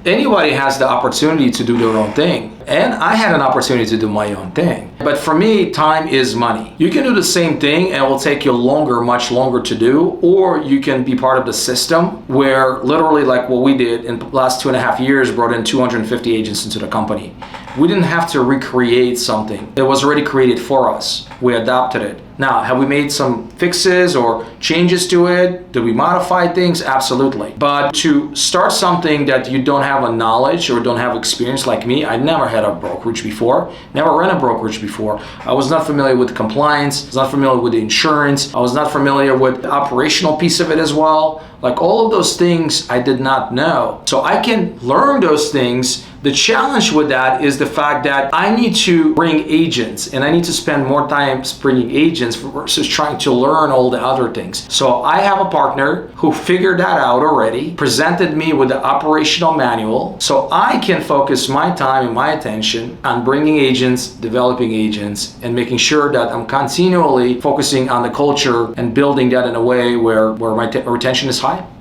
Anybody has the opportunity to do their own thing. And I had an opportunity to do my own thing. But for me, time is money. You can do the same thing and it will take you longer, much longer to do, or you can be part of the system where literally like what we did in the last 2.5 years, brought in 250 agents into the company. We didn't have to recreate something that was already created for us. We adopted it. Now, have we made some fixes or changes to it? Did we modify things? Absolutely. But to start something that you don't have a knowledge or don't have experience like me, I never had a brokerage before, never ran a brokerage before. I was not familiar with compliance, I was not familiar with the insurance, I was not familiar with the operational piece of it as well. Like all of those things I did not know. So I can learn those things. The challenge with that is the fact that I need to bring agents and I need to spend more time bringing agents versus trying to learn all the other things. So I have a partner who figured that out already, presented me with the operational manual, so I can focus my time and my attention on bringing agents, developing agents, and making sure that I'm continually focusing on the culture and building that in a way where my retention is high.